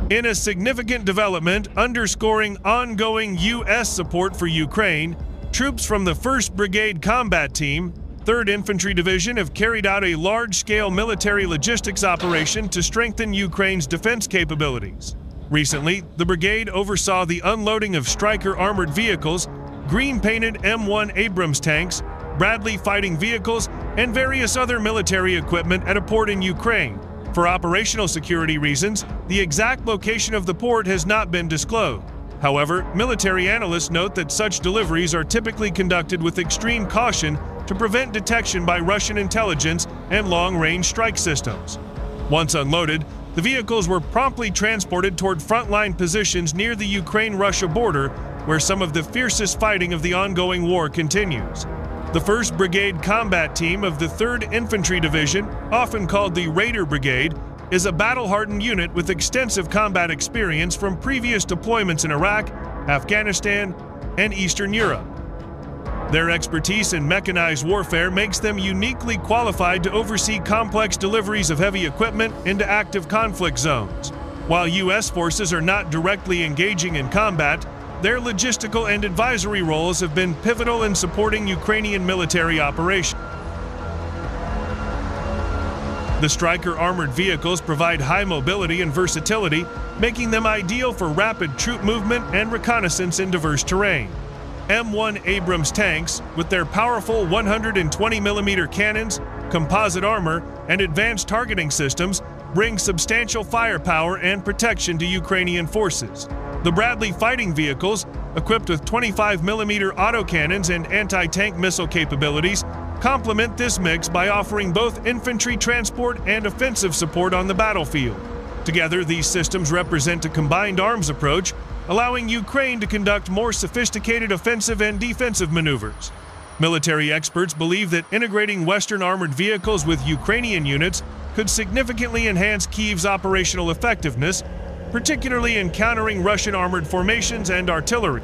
In a significant development underscoring ongoing U.S. support for Ukraine, troops from the 1st Brigade Combat Team, 3rd Infantry Division have carried out a large-scale military logistics operation to strengthen Ukraine's defense capabilities. Recently, the brigade oversaw the unloading of Stryker armored vehicles, green-painted M1 Abrams tanks, Bradley fighting vehicles, and various other military equipment at a port in Ukraine. For operational security reasons, the exact location of the port has not been disclosed. However, military analysts note that such deliveries are typically conducted with extreme caution to prevent detection by Russian intelligence and long-range strike systems. Once unloaded, the vehicles were promptly transported toward frontline positions near the Ukraine-Russia border, where some of the fiercest fighting of the ongoing war continues. The 1st Brigade Combat Team of the 3rd Infantry Division, often called the Raider Brigade, is a battle-hardened unit with extensive combat experience from previous deployments in Iraq, Afghanistan, and Eastern Europe. Their expertise in mechanized warfare makes them uniquely qualified to oversee complex deliveries of heavy equipment into active conflict zones. While U.S. forces are not directly engaging in combat, their logistical and advisory roles have been pivotal in supporting Ukrainian military operations. The Stryker armored vehicles provide high mobility and versatility, making them ideal for rapid troop movement and reconnaissance in diverse terrain. M1 Abrams tanks, with their powerful 120mm cannons, composite armor, and advanced targeting systems, bring substantial firepower and protection to Ukrainian forces. The Bradley fighting vehicles, equipped with 25mm autocannons and anti-tank missile capabilities, complement this mix by offering both infantry transport and offensive support on the battlefield. Together, these systems represent a combined arms approach, allowing Ukraine to conduct more sophisticated offensive and defensive maneuvers. Military experts believe that integrating Western armored vehicles with Ukrainian units could significantly enhance Kyiv's operational effectiveness, particularly in countering Russian armored formations and artillery.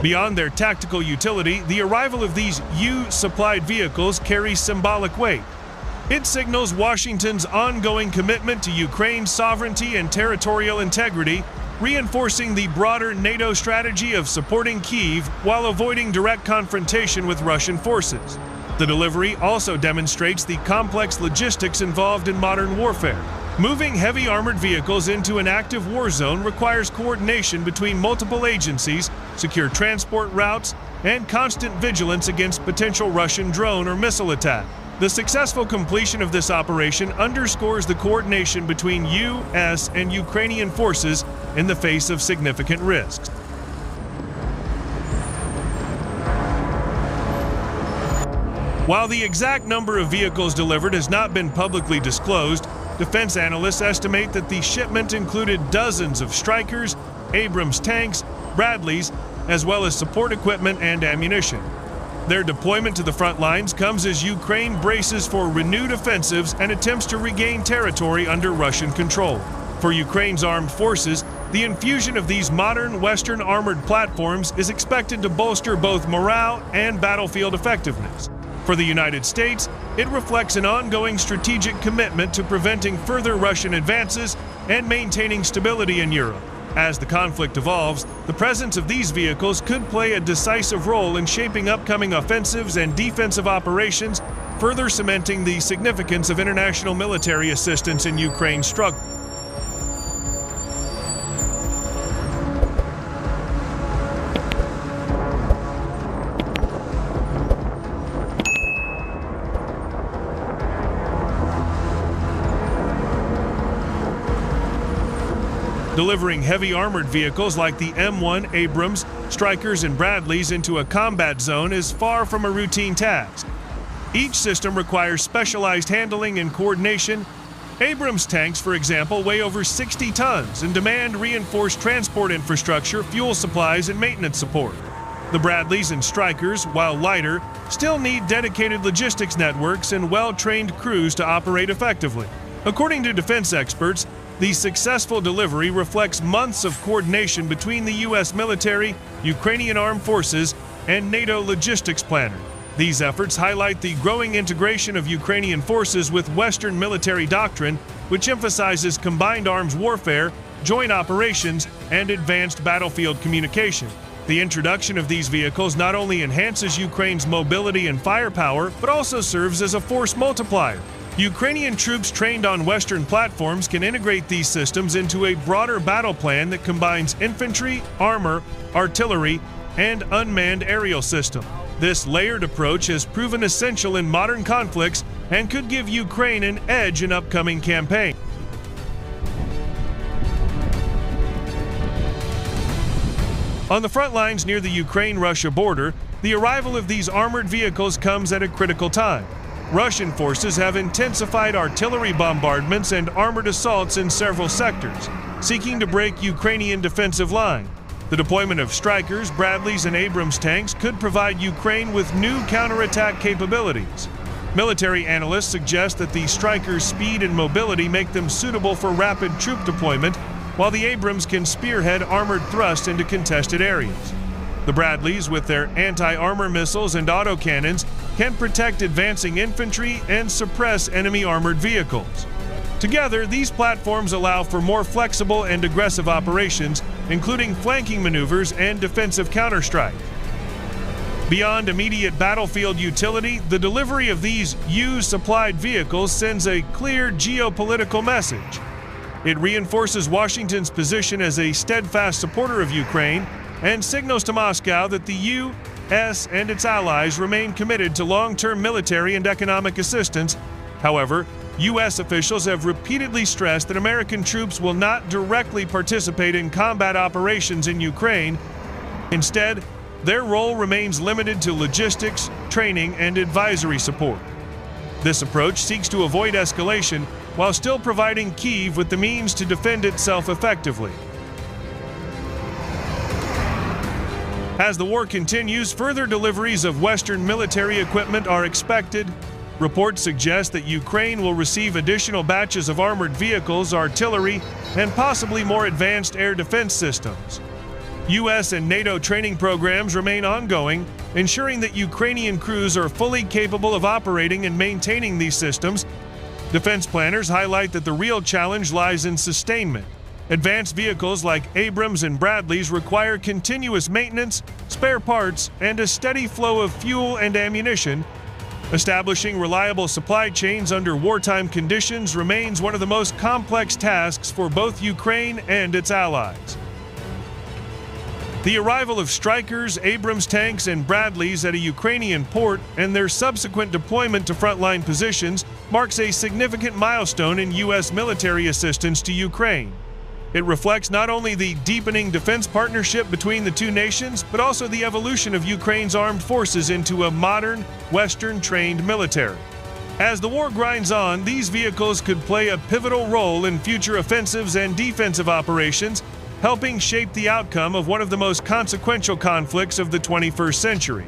Beyond their tactical utility, the arrival of these U-supplied vehicles carries symbolic weight. It signals Washington's ongoing commitment to Ukraine's sovereignty and territorial integrity, reinforcing the broader NATO strategy of supporting Kyiv while avoiding direct confrontation with Russian forces. The delivery also demonstrates the complex logistics involved in modern warfare. Moving heavy armored vehicles into an active war zone requires coordination between multiple agencies, secure transport routes, and constant vigilance against potential Russian drone or missile attack. The successful completion of this operation underscores the coordination between U.S. and Ukrainian forces in the face of significant risks. While the exact number of vehicles delivered has not been publicly disclosed, defense analysts estimate that the shipment included dozens of Strykers, Abrams tanks, Bradleys, as well as support equipment and ammunition. Their deployment to the front lines comes as Ukraine braces for renewed offensives and attempts to regain territory under Russian control. For Ukraine's armed forces, the infusion of these modern Western armored platforms is expected to bolster both morale and battlefield effectiveness. For the United States, it reflects an ongoing strategic commitment to preventing further Russian advances and maintaining stability in Europe. As the conflict evolves, the presence of these vehicles could play a decisive role in shaping upcoming offensives and defensive operations, further cementing the significance of international military assistance in Ukraine's struggle. Delivering heavy armored vehicles like the M1 Abrams, Strykers, and Bradleys into a combat zone is far from a routine task. Each system requires specialized handling and coordination. Abrams tanks, for example, weigh over 60 tons and demand reinforced transport infrastructure, fuel supplies, and maintenance support. The Bradleys and Strykers, while lighter, still need dedicated logistics networks and well-trained crews to operate effectively. According to defense experts, the successful delivery reflects months of coordination between the U.S. military, Ukrainian armed forces, and NATO logistics planners. These efforts highlight the growing integration of Ukrainian forces with Western military doctrine, which emphasizes combined arms warfare, joint operations, and advanced battlefield communication. The introduction of these vehicles not only enhances Ukraine's mobility and firepower, but also serves as a force multiplier. Ukrainian troops trained on Western platforms can integrate these systems into a broader battle plan that combines infantry, armor, artillery, and unmanned aerial system. This layered approach has proven essential in modern conflicts and could give Ukraine an edge in upcoming campaigns. On the front lines near the Ukraine-Russia border, the arrival of these armored vehicles comes at a critical time. Russian forces have intensified artillery bombardments and armored assaults in several sectors, seeking to break Ukrainian defensive line. The deployment of Strykers, Bradleys, and Abrams tanks could provide Ukraine with new counterattack capabilities. Military analysts suggest that the Strykers' speed and mobility make them suitable for rapid troop deployment, while the Abrams can spearhead armored thrust into contested areas. The Bradleys, with their anti-armor missiles and autocannons, can protect advancing infantry and suppress enemy armored vehicles. Together, these platforms allow for more flexible and aggressive operations, including flanking maneuvers and defensive counterstrike. Beyond immediate battlefield utility, the delivery of these U-supplied vehicles sends a clear geopolitical message. It reinforces Washington's position as a steadfast supporter of Ukraine and signals to Moscow that the U.S. and its allies remain committed to long-term military and economic assistance. However, U.S. officials have repeatedly stressed that American troops will not directly participate in combat operations in Ukraine. Instead, their role remains limited to logistics, training, and advisory support. This approach seeks to avoid escalation while still providing Kyiv with the means to defend itself effectively. As the war continues, further deliveries of Western military equipment are expected. Reports suggest that Ukraine will receive additional batches of armored vehicles, artillery, and possibly more advanced air defense systems. U.S. and NATO training programs remain ongoing, ensuring that Ukrainian crews are fully capable of operating and maintaining these systems. Defense planners highlight that the real challenge lies in sustainment. Advanced vehicles like Abrams and Bradleys require continuous maintenance, spare parts, and a steady flow of fuel and ammunition. Establishing reliable supply chains under wartime conditions remains one of the most complex tasks for both Ukraine and its allies. The arrival of Strykers, Abrams tanks, and Bradleys at a Ukrainian port and their subsequent deployment to frontline positions marks a significant milestone in U.S. military assistance to Ukraine. It reflects not only the deepening defense partnership between the two nations, but also the evolution of Ukraine's armed forces into a modern, Western-trained military. As the war grinds on, these vehicles could play a pivotal role in future offensives and defensive operations, helping shape the outcome of one of the most consequential conflicts of the 21st century.